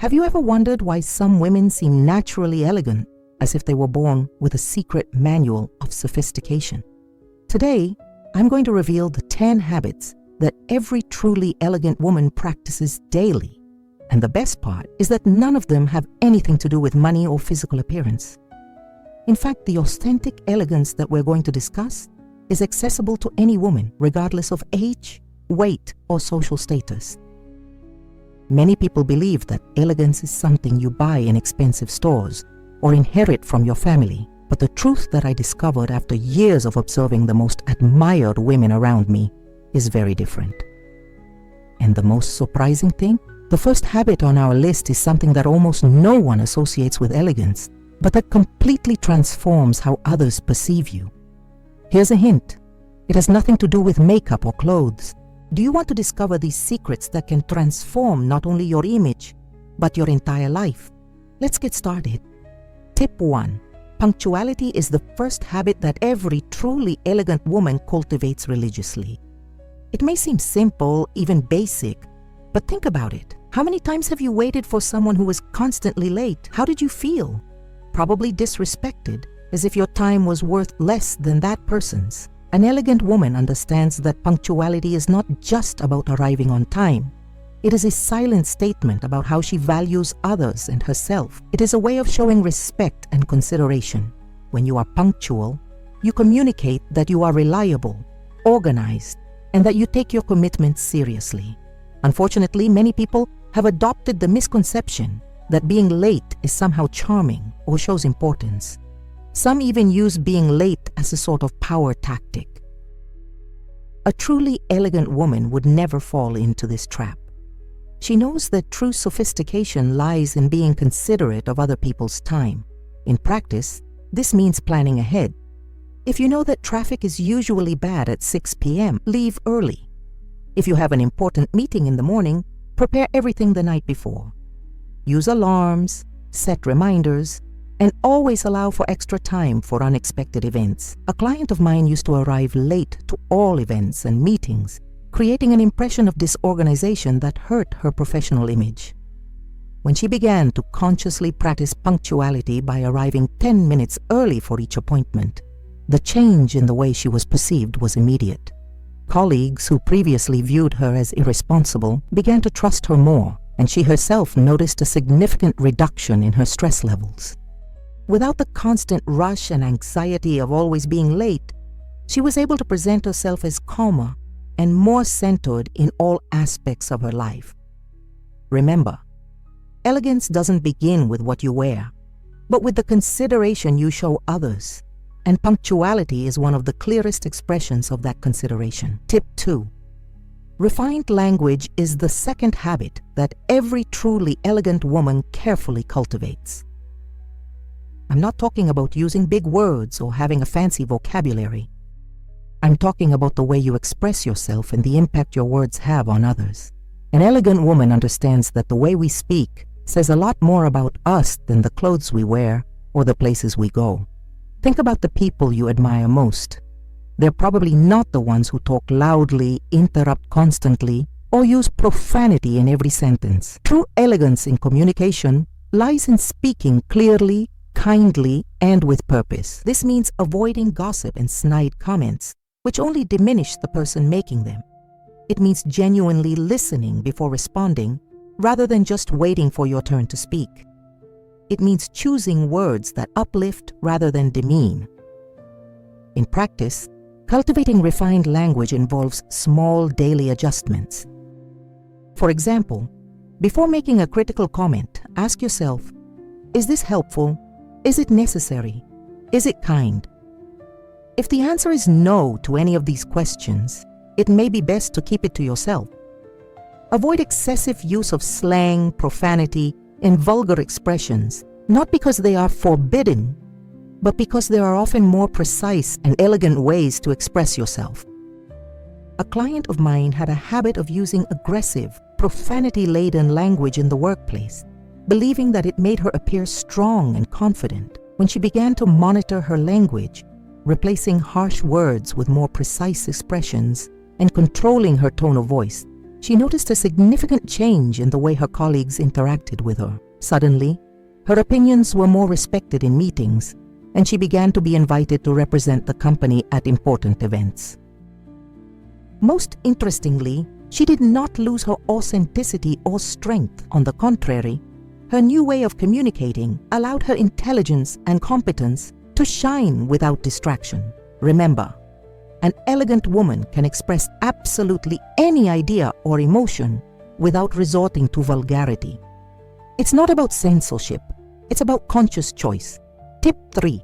Have you ever wondered why some women seem naturally elegant, as if they were born with a secret manual of sophistication? Today, I'm going to reveal the 10 habits that every truly elegant woman practices daily. And the best part is that none of them have anything to do with money or physical appearance. In fact, the authentic elegance that we're going to discuss is accessible to any woman, regardless of age, weight, or social status. Many people believe that elegance is something you buy in expensive stores or inherit from your family. But the truth that I discovered after years of observing the most admired women around me is very different. And the most surprising thing? The first habit on our list is something that almost no one associates with elegance, but that completely transforms how others perceive you. Here's a hint. It has nothing to do with makeup or clothes. Do you want to discover these secrets that can transform not only your image, but your entire life? Let's get started. Tip 1. Punctuality is the first habit that every truly elegant woman cultivates religiously. It may seem simple, even basic, but think about it. How many times have you waited for someone who was constantly late? How did you feel? Probably disrespected, as if your time was worth less than that person's. An elegant woman understands that punctuality is not just about arriving on time. It is a silent statement about how she values others and herself. It is a way of showing respect and consideration. When you are punctual, you communicate that you are reliable, organized, and that you take your commitments seriously. Unfortunately, many people have adopted the misconception that being late is somehow charming or shows importance. Some even use being late as a sort of power tactic. A truly elegant woman would never fall into this trap. She knows that true sophistication lies in being considerate of other people's time. In practice, this means planning ahead. If you know that traffic is usually bad at 6 p.m., leave early. If you have an important meeting in the morning, prepare everything the night before. Use alarms, set reminders, and always allow for extra time for unexpected events. A client of mine used to arrive late to all events and meetings, creating an impression of disorganization that hurt her professional image. When she began to consciously practice punctuality by arriving 10 minutes early for each appointment, the change in the way she was perceived was immediate. Colleagues who previously viewed her as irresponsible began to trust her more, and she herself noticed a significant reduction in her stress levels. Without the constant rush and anxiety of always being late, she was able to present herself as calmer and more centered in all aspects of her life. Remember, elegance doesn't begin with what you wear, but with the consideration you show others, and punctuality is one of the clearest expressions of that consideration. Tip 2. Refined language is the second habit that every truly elegant woman carefully cultivates. I'm not talking about using big words or having a fancy vocabulary. I'm talking about the way you express yourself and the impact your words have on others. An elegant woman understands that the way we speak says a lot more about us than the clothes we wear or the places we go. Think about the people you admire most. They're probably not the ones who talk loudly, interrupt constantly, or use profanity in every sentence. True elegance in communication lies in speaking clearly, kindly, and with purpose. This means avoiding gossip and snide comments, which only diminish the person making them. It means genuinely listening before responding, rather than just waiting for your turn to speak. It means choosing words that uplift rather than demean. In practice, cultivating refined language involves small daily adjustments. For example, before making a critical comment, ask yourself, is this helpful? Is it necessary? Is it kind? If the answer is no to any of these questions, it may be best to keep it to yourself. Avoid excessive use of slang, profanity, and vulgar expressions, not because they are forbidden, but because there are often more precise and elegant ways to express yourself. A client of mine had a habit of using aggressive, profanity-laden language in the workplace, believing that it made her appear strong and confident. When she began to monitor her language, replacing harsh words with more precise expressions and controlling her tone of voice, she noticed a significant change in the way her colleagues interacted with her. Suddenly, her opinions were more respected in meetings, and she began to be invited to represent the company at important events. Most interestingly, she did not lose her authenticity or strength. On the contrary, her new way of communicating allowed her intelligence and competence to shine without distraction. Remember, an elegant woman can express absolutely any idea or emotion without resorting to vulgarity. It's not about censorship, it's about conscious choice. Tip 3.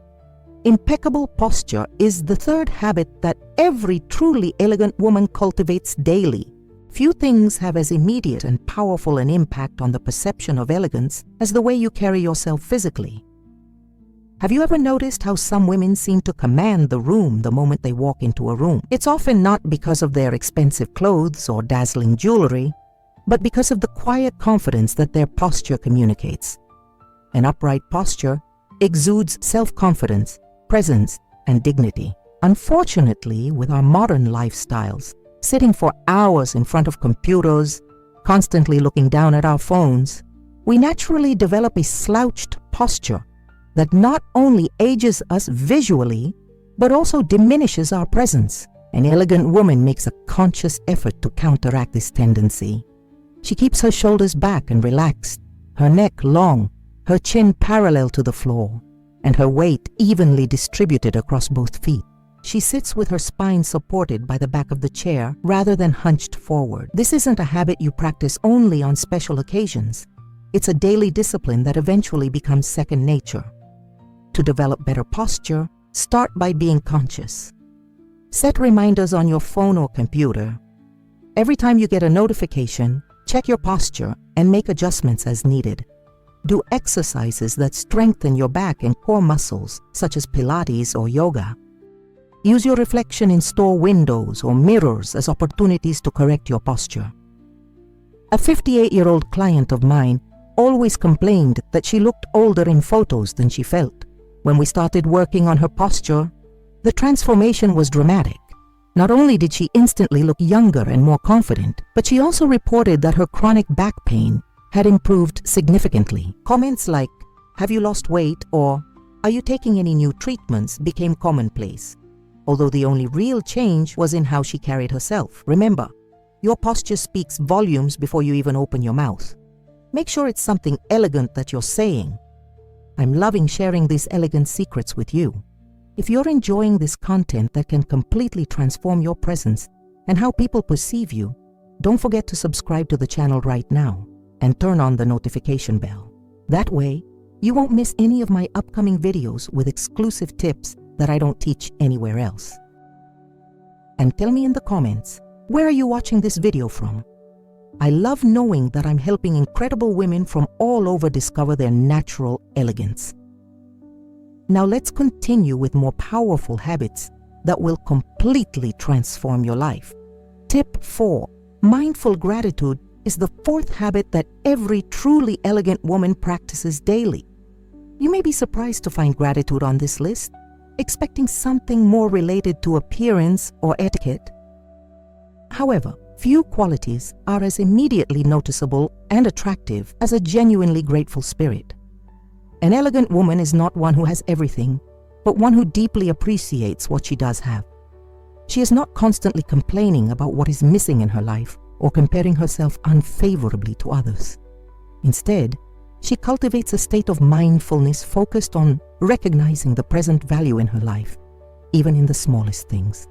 Impeccable posture is the third habit that every truly elegant woman cultivates daily. Few things have as immediate and powerful an impact on the perception of elegance as the way you carry yourself physically. Have you ever noticed how some women seem to command the room the moment they walk into a room? It's often not because of their expensive clothes or dazzling jewelry, but because of the quiet confidence that their posture communicates. An upright posture exudes self-confidence, presence, and dignity. Unfortunately, with our modern lifestyles, sitting for hours in front of computers, constantly looking down at our phones, we naturally develop a slouched posture that not only ages us visually, but also diminishes our presence. An elegant woman makes a conscious effort to counteract this tendency. She keeps her shoulders back and relaxed, her neck long, her chin parallel to the floor, and her weight evenly distributed across both feet. She sits with her spine supported by the back of the chair rather than hunched forward. This isn't a habit you practice only on special occasions. It's a daily discipline that eventually becomes second nature. To develop better posture, start by being conscious. Set reminders on your phone or computer. Every time you get a notification, check your posture and make adjustments as needed. Do exercises that strengthen your back and core muscles, such as Pilates or yoga. Use your reflection in store windows or mirrors as opportunities to correct your posture. A 58-year-old client of mine always complained that she looked older in photos than she felt. When we started working on her posture, the transformation was dramatic. Not only did she instantly look younger and more confident, but she also reported that her chronic back pain had improved significantly. Comments like, "Have you lost weight?" or "Are you taking any new treatments?" became commonplace, although the only real change was in how she carried herself. Remember, your posture speaks volumes before you even open your mouth. Make sure it's something elegant that you're saying. I'm loving sharing these elegant secrets with you. If you're enjoying this content that can completely transform your presence and how people perceive you, don't forget to subscribe to the channel right now and turn on the notification bell. That way, you won't miss any of my upcoming videos with exclusive tips that I don't teach anywhere else. And tell me in the comments, where are you watching this video from? I love knowing that I'm helping incredible women from all over discover their natural elegance. Now let's continue with more powerful habits that will completely transform your life. Tip 4. Mindful gratitude is the fourth habit that every truly elegant woman practices daily. You may be surprised to find gratitude on this list, expecting something more related to appearance or etiquette. However, few qualities are as immediately noticeable and attractive as a genuinely grateful spirit. An elegant woman is not one who has everything, but one who deeply appreciates what she does have. She is not constantly complaining about what is missing in her life or comparing herself unfavorably to others. Instead, she cultivates a state of mindfulness focused on recognizing the present value in her life, even in the smallest things.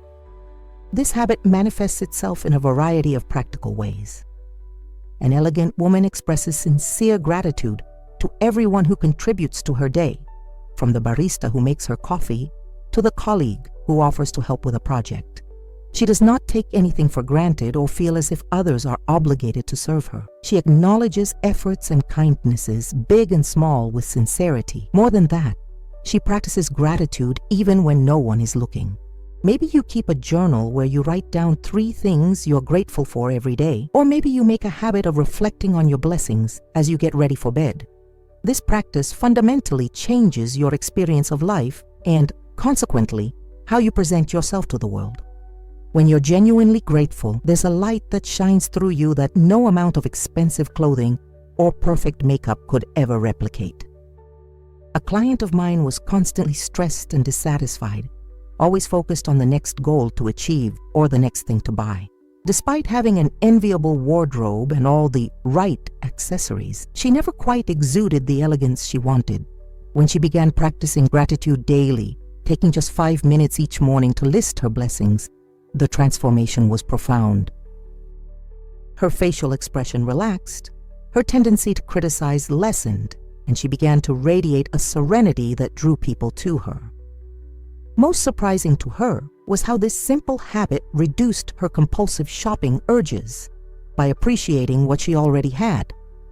This habit manifests itself in a variety of practical ways. An elegant woman expresses sincere gratitude to everyone who contributes to her day, from the barista who makes her coffee to the colleague who offers to help with a project. She does not take anything for granted or feel as if others are obligated to serve her. She acknowledges efforts and kindnesses, big and small, with sincerity. More than that, she practices gratitude even when no one is looking. Maybe you keep a journal where you write down 3 things you're grateful for every day, or maybe you make a habit of reflecting on your blessings as you get ready for bed. This practice fundamentally changes your experience of life and, consequently, how you present yourself to the world. When you're genuinely grateful, there's a light that shines through you that no amount of expensive clothing or perfect makeup could ever replicate. A client of mine was constantly stressed and dissatisfied, always focused on the next goal to achieve or the next thing to buy. Despite having an enviable wardrobe and all the right accessories, she never quite exuded the elegance she wanted. When she began practicing gratitude daily, taking just 5 minutes each morning to list her blessings, the transformation was profound. Her facial expression relaxed, her tendency to criticize lessened, and she began to radiate a serenity that drew people to her. Most surprising to her was how this simple habit reduced her compulsive shopping urges. By appreciating what she already had,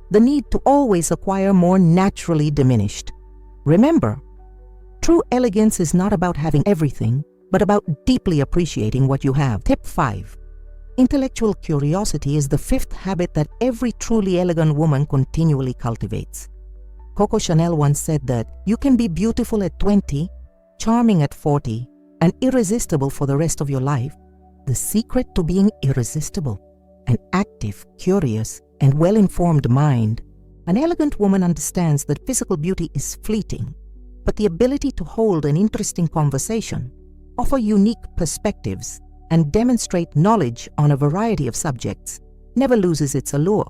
the need to always acquire more naturally diminished. Remember, true elegance is not about having everything, but about deeply appreciating what you have. Tip 5. Intellectual curiosity is the 5th habit that every truly elegant woman continually cultivates. Coco Chanel once said that you can be beautiful at 20, charming at 40, and irresistible for the rest of your life. The secret to being irresistible, an active, curious, and well-informed mind. An elegant woman understands that physical beauty is fleeting, but the ability to hold an interesting conversation, offer unique perspectives, and demonstrate knowledge on a variety of subjects never loses its allure.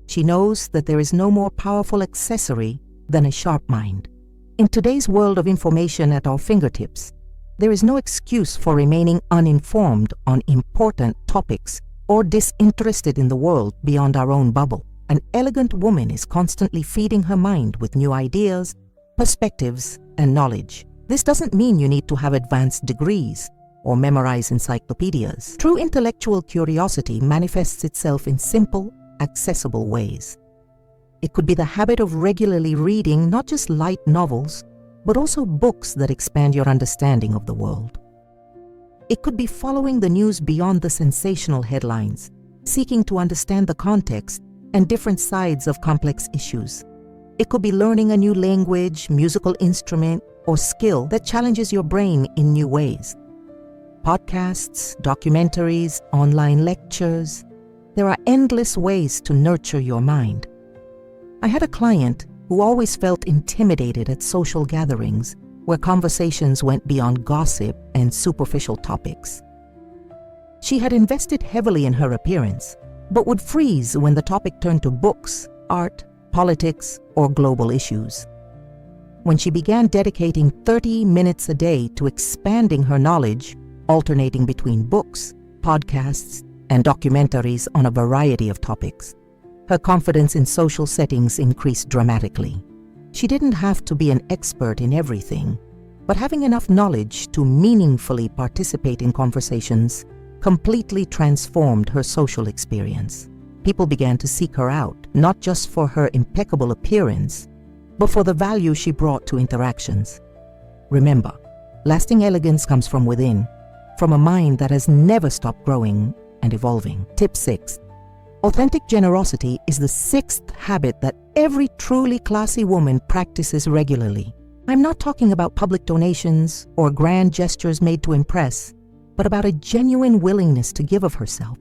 She knows that there is no more powerful accessory than a sharp mind. In today's world of information at our fingertips, there is no excuse for remaining uninformed on important topics or disinterested in the world beyond our own bubble. An elegant woman is constantly feeding her mind with new ideas, perspectives, and knowledge. This doesn't mean you need to have advanced degrees or memorize encyclopedias. True intellectual curiosity manifests itself in simple, accessible ways. It could be the habit of regularly reading not just light novels, but also books that expand your understanding of the world. It could be following the news beyond the sensational headlines, seeking to understand the context and different sides of complex issues. It could be learning a new language, musical instrument, or skill that challenges your brain in new ways. Podcasts, documentaries, online lectures. There are endless ways to nurture your mind. I had a client who always felt intimidated at social gatherings where conversations went beyond gossip and superficial topics. She had invested heavily in her appearance, but would freeze when the topic turned to books, art, politics, or global issues. When she began dedicating 30 minutes a day to expanding her knowledge, alternating between books, podcasts, and documentaries on a variety of topics, her confidence in social settings increased dramatically. She didn't have to be an expert in everything, but having enough knowledge to meaningfully participate in conversations completely transformed her social experience. People began to seek her out, not just for her impeccable appearance, but for the value she brought to interactions. Remember, lasting elegance comes from within, from a mind that has never stopped growing and evolving. Tip 6. Authentic generosity is the 6th habit that every truly classy woman practices regularly. I'm not talking about public donations or grand gestures made to impress, but about a genuine willingness to give of herself,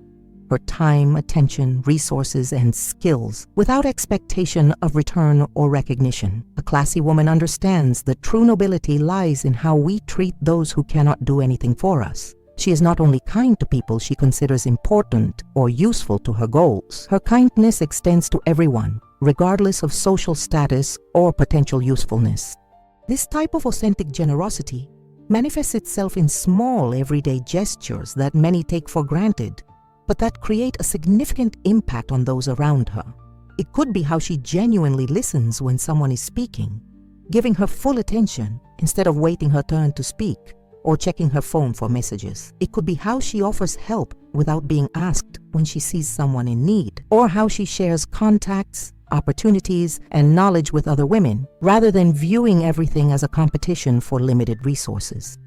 her time, attention, resources, and skills without expectation of return or recognition. A classy woman understands that true nobility lies in how we treat those who cannot do anything for us. She is not only kind to people she considers important or useful to her goals. Her kindness extends to everyone, regardless of social status or potential usefulness. This type of authentic generosity manifests itself in small everyday gestures that many take for granted, but that create a significant impact on those around her. It could be how she genuinely listens when someone is speaking, giving her full attention instead of waiting her turn to speak or checking her phone for messages. It could be how she offers help without being asked when she sees someone in need, or how she shares contacts, opportunities, and knowledge with other women, rather than viewing everything as a competition for limited resources.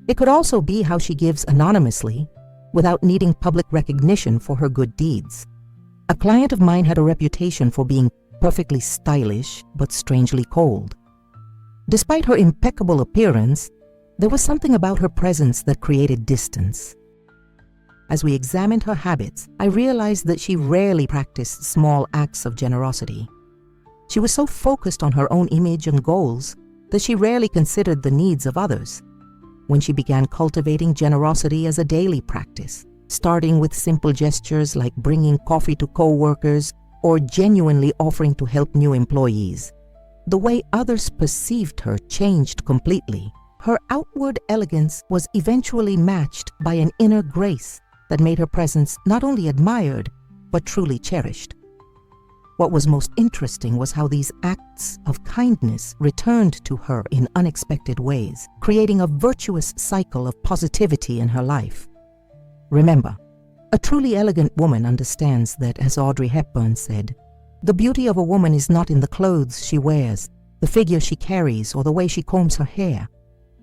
It could also be how she gives anonymously, without needing public recognition for her good deeds. A client of mine had a reputation for being perfectly stylish, but strangely cold. Despite her impeccable appearance, there was something about her presence that created distance. As we examined her habits, I realized that she rarely practiced small acts of generosity. She was so focused on her own image and goals that she rarely considered the needs of others. When she began cultivating generosity as a daily practice, starting with simple gestures like bringing coffee to co-workers or genuinely offering to help new employees, the way others perceived her changed completely. Her outward elegance was eventually matched by an inner grace that made her presence not only admired, but truly cherished. What was most interesting was how these acts of kindness returned to her in unexpected ways, creating a virtuous cycle of positivity in her life. Remember, a truly elegant woman understands that, as Audrey Hepburn said, the beauty of a woman is not in the clothes she wears, the figure she carries, or the way she combs her hair.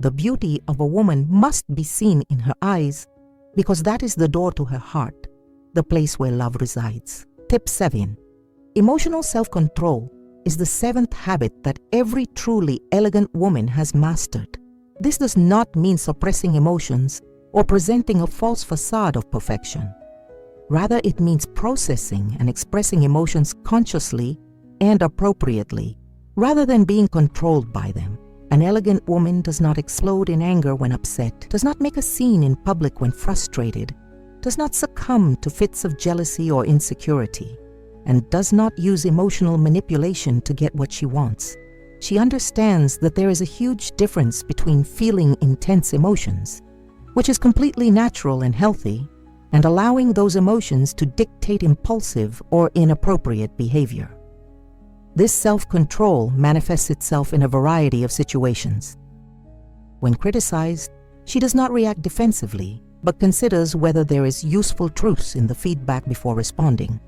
The beauty of a woman must be seen in her eyes, because that is the door to her heart, the place where love resides. Tip 7. Emotional self-control is the 7th habit that every truly elegant woman has mastered. This does not mean suppressing emotions or presenting a false facade of perfection. Rather, it means processing and expressing emotions consciously and appropriately, rather than being controlled by them. An elegant woman does not explode in anger when upset, does not make a scene in public when frustrated, does not succumb to fits of jealousy or insecurity, and does not use emotional manipulation to get what she wants. She understands that there is a huge difference between feeling intense emotions, which is completely natural and healthy, and allowing those emotions to dictate impulsive or inappropriate behavior. This self-control manifests itself in a variety of situations. When criticized, she does not react defensively, but considers whether there is useful truths in the feedback before responding.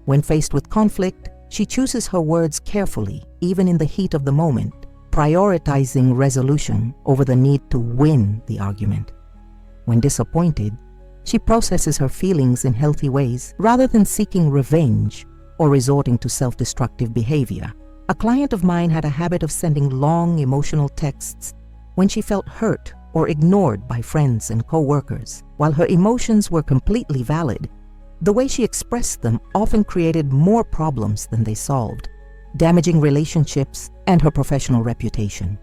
When faced with conflict, she chooses her words carefully, even in the heat of the moment, prioritizing resolution over the need to win the argument. When disappointed, she processes her feelings in healthy ways rather than seeking revenge or resorting to self-destructive behavior. A client of mine had a habit of sending long emotional texts when she felt hurt or ignored by friends and co-workers. While her emotions were completely valid, the way she expressed them often created more problems than they solved, damaging relationships and her professional reputation.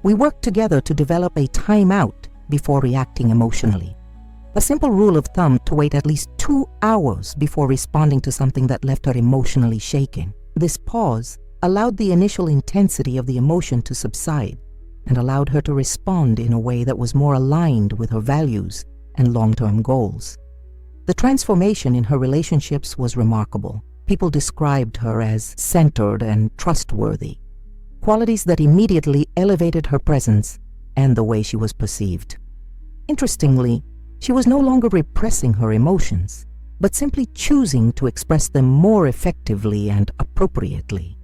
We worked together to develop a timeout before reacting emotionally. A simple rule of thumb to wait at least 2 hours before responding to something that left her emotionally shaken. This pause allowed the initial intensity of the emotion to subside and allowed her to respond in a way that was more aligned with her values and long-term goals. The transformation in her relationships was remarkable. People described her as centered and trustworthy, qualities that immediately elevated her presence and the way she was perceived. Interestingly, she was no longer repressing her emotions, but simply choosing to express them more effectively and appropriately.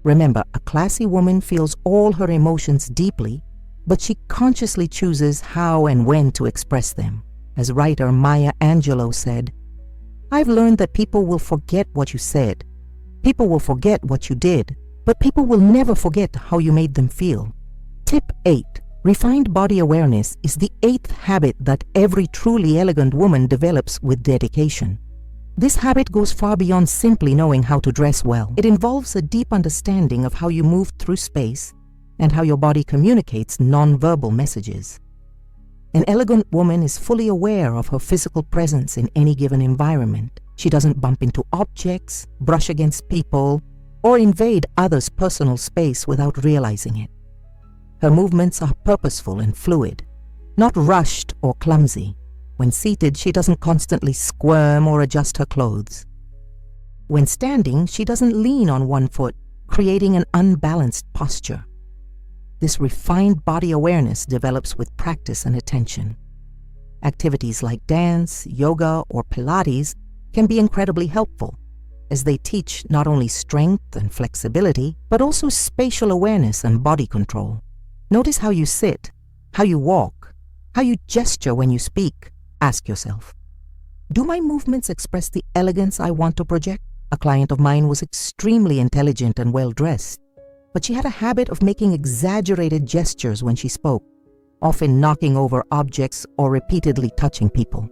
Remember, a classy woman feels all her emotions deeply, but she consciously chooses how and when to express them. As writer Maya Angelou said, "I've learned that people will forget what you said. People will forget what you did, but people will never forget how you made them feel." Tip 8. Refined body awareness is the 8th habit that every truly elegant woman develops with dedication. This habit goes far beyond simply knowing how to dress well. It involves a deep understanding of how you move through space and how your body communicates nonverbal messages. An elegant woman is fully aware of her physical presence in any given environment. She doesn't bump into objects, brush against people, or invade others' personal space without realizing it. Her movements are purposeful and fluid, not rushed or clumsy. When seated, she doesn't constantly squirm or adjust her clothes. When standing, she doesn't lean on one foot, creating an unbalanced posture. This refined body awareness develops with practice and attention. Activities like dance, yoga, or Pilates can be incredibly helpful, as they teach not only strength and flexibility, but also spatial awareness and body control. Notice how you sit, how you walk, how you gesture when you speak. Ask yourself, do my movements express the elegance I want to project? A client of mine was extremely intelligent and well-dressed, but she had a habit of making exaggerated gestures when she spoke, often knocking over objects or repeatedly touching people.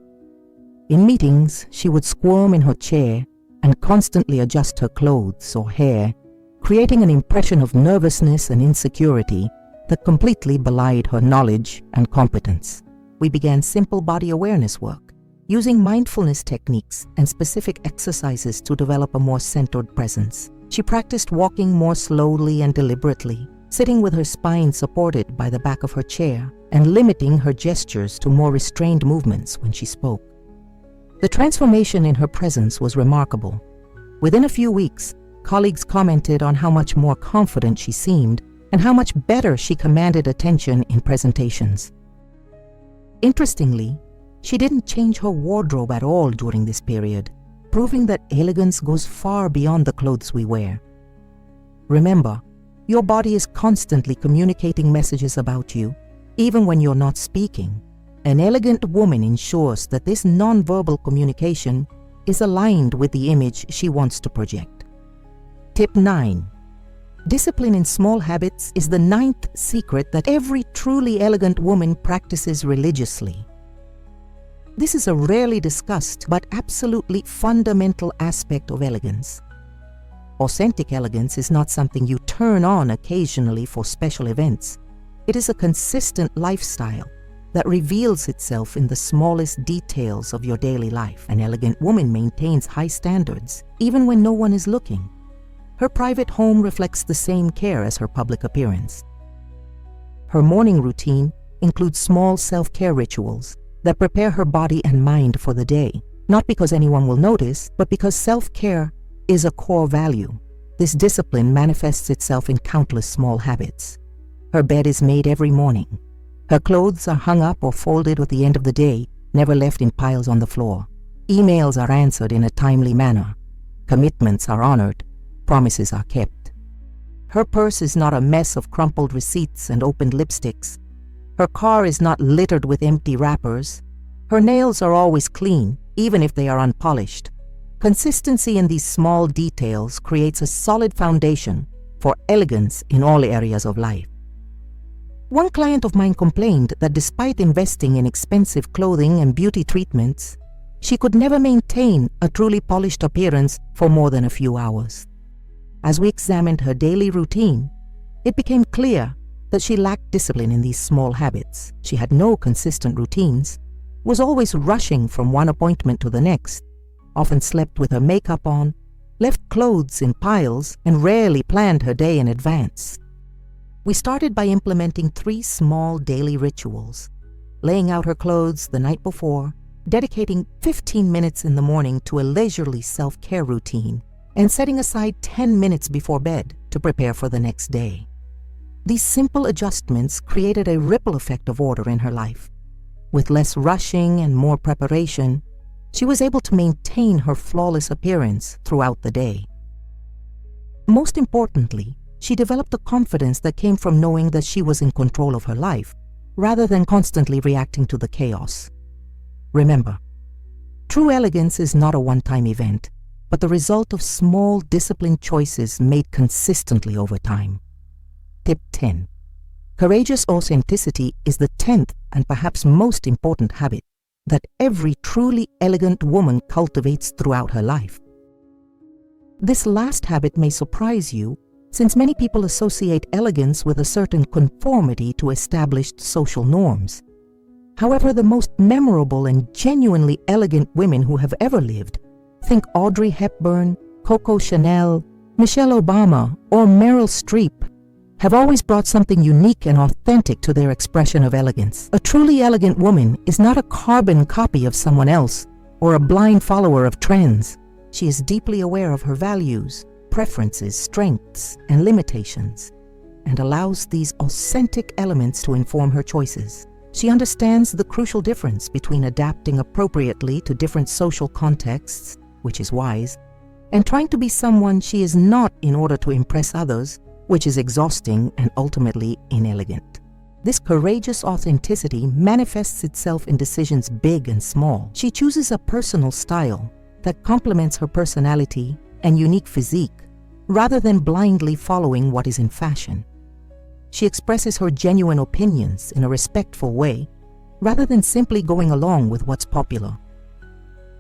In meetings, she would squirm in her chair and constantly adjust her clothes or hair, creating an impression of nervousness and insecurity that completely belied her knowledge and competence. We began simple body awareness work, using mindfulness techniques and specific exercises to develop a more centered presence. She practiced walking more slowly and deliberately, sitting with her spine supported by the back of her chair, and limiting her gestures to more restrained movements when she spoke. The transformation in her presence was remarkable. Within a few weeks, colleagues commented on how much more confident she seemed and how much better she commanded attention in presentations. Interestingly, she didn't change her wardrobe at all during this period, proving that elegance goes far beyond the clothes we wear. Remember, your body is constantly communicating messages about you, even when you're not speaking. An elegant woman ensures that this non-verbal communication is aligned with the image she wants to project. Tip 9. Discipline in small habits is the 9th secret that every truly elegant woman practices religiously. This is a rarely discussed but absolutely fundamental aspect of elegance. Authentic elegance is not something you turn on occasionally for special events. It is a consistent lifestyle that reveals itself in the smallest details of your daily life. An elegant woman maintains high standards, even when no one is looking. Her private home reflects the same care as her public appearance. Her morning routine includes small self-care rituals that prepare her body and mind for the day, not because anyone will notice, but because self-care is a core value. This discipline manifests itself in countless small habits. Her bed is made every morning. Her clothes are hung up or folded at the end of the day, never left in piles on the floor. Emails are answered in a timely manner. Commitments are honored. Promises are kept. Her purse is not a mess of crumpled receipts and opened lipsticks. Her car is not littered with empty wrappers. Her nails are always clean, even if they are unpolished. Consistency in these small details creates a solid foundation for elegance in all areas of life. One client of mine complained that despite investing in expensive clothing and beauty treatments, she could never maintain a truly polished appearance for more than a few hours. As we examined her daily routine, it became clear that she lacked discipline in these small habits. She had no consistent routines, was always rushing from one appointment to the next, often slept with her makeup on, left clothes in piles, and rarely planned her day in advance. We started by implementing 3 small daily rituals: laying out her clothes the night before, dedicating 15 minutes in the morning to a leisurely self-care routine, and setting aside 10 minutes before bed to prepare for the next day. These simple adjustments created a ripple effect of order in her life. With less rushing and more preparation, she was able to maintain her flawless appearance throughout the day. Most importantly, she developed a confidence that came from knowing that she was in control of her life, rather than constantly reacting to the chaos. Remember, true elegance is not a one-time event, but the result of small, disciplined choices made consistently over time. Tip 10. Courageous authenticity is the 10th and perhaps most important habit that every truly elegant woman cultivates throughout her life. This last habit may surprise you, since many people associate elegance with a certain conformity to established social norms. However, the most memorable and genuinely elegant women who have ever lived, think Audrey Hepburn, Coco Chanel, Michelle Obama, or Meryl Streep, have always brought something unique and authentic to their expression of elegance. A truly elegant woman is not a carbon copy of someone else or a blind follower of trends. She is deeply aware of her values, preferences, strengths, and limitations, and allows these authentic elements to inform her choices. She understands the crucial difference between adapting appropriately to different social contexts, which is wise, and trying to be someone she is not in order to impress others, which is exhausting and ultimately inelegant. This courageous authenticity manifests itself in decisions big and small. She chooses a personal style that complements her personality and unique physique, rather than blindly following what is in fashion. She expresses her genuine opinions in a respectful way, rather than simply going along with what's popular.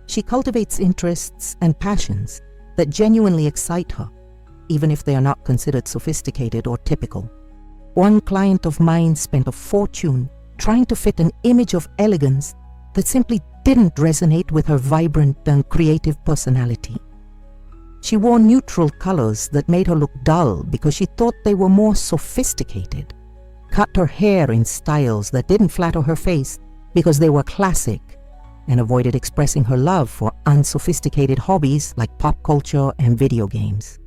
She cultivates interests and passions that genuinely excite her, even if they are not considered sophisticated or typical. One client of mine spent a fortune trying to fit an image of elegance that simply didn't resonate with her vibrant and creative personality. She wore neutral colors that made her look dull because she thought they were more sophisticated, cut her hair in styles that didn't flatter her face because they were classic, and avoided expressing her love for unsophisticated hobbies like pop culture and video games.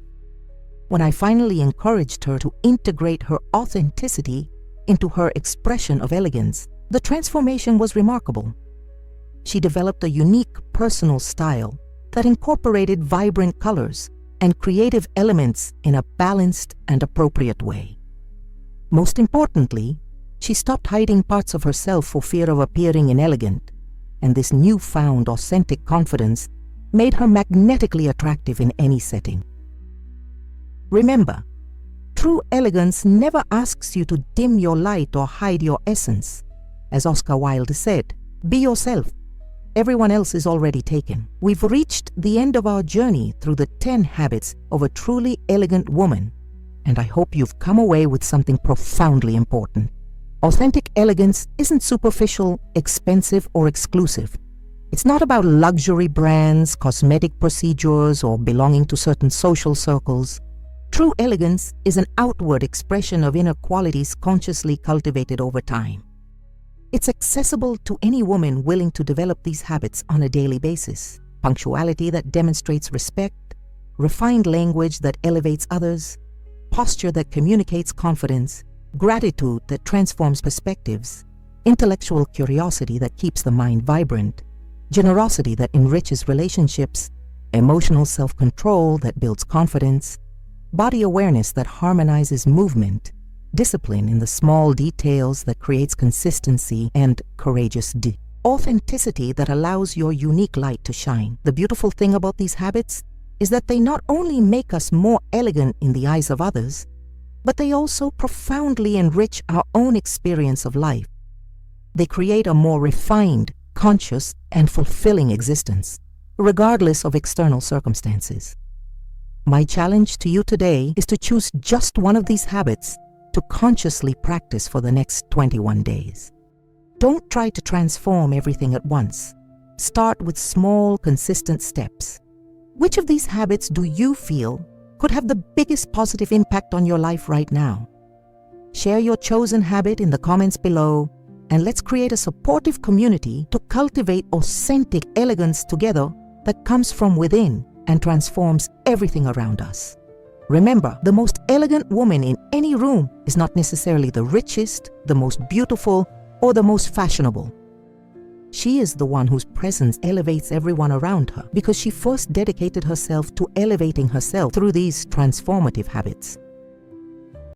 When I finally encouraged her to integrate her authenticity into her expression of elegance, the transformation was remarkable. She developed a unique personal style that incorporated vibrant colors and creative elements in a balanced and appropriate way. Most importantly, she stopped hiding parts of herself for fear of appearing inelegant, and this newfound authentic confidence made her magnetically attractive in any setting. Remember, true elegance never asks you to dim your light or hide your essence. As Oscar Wilde said, be yourself. Everyone else is already taken. We've reached the end of our journey through the 10 habits of a truly elegant woman, and I hope you've come away with something profoundly important. Authentic elegance isn't superficial, expensive, or exclusive. It's not about luxury brands, cosmetic procedures, or belonging to certain social circles. True elegance is an outward expression of inner qualities consciously cultivated over time. It's accessible to any woman willing to develop these habits on a daily basis. Punctuality that demonstrates respect, refined language that elevates others, posture that communicates confidence, gratitude that transforms perspectives, intellectual curiosity that keeps the mind vibrant, generosity that enriches relationships, emotional self-control that builds confidence, body awareness that harmonizes movement, discipline in the small details that creates consistency, and courageous authenticity that allows your unique light to shine. The beautiful thing about these habits is that they not only make us more elegant in the eyes of others, but they also profoundly enrich our own experience of life. They create a more refined, conscious, and fulfilling existence, regardless of external circumstances. My challenge to you today is to choose just one of these habits to consciously practice for the next 21 days. Don't try to transform everything at once. Start with small, consistent steps. Which of these habits do you feel could have the biggest positive impact on your life right now? Share your chosen habit in the comments below, and let's create a supportive community to cultivate authentic elegance together that comes from within and transforms everything around us. Remember, the most elegant woman in any room is not necessarily the richest, the most beautiful, or the most fashionable. She is the one whose presence elevates everyone around her because she first dedicated herself to elevating herself through these transformative habits.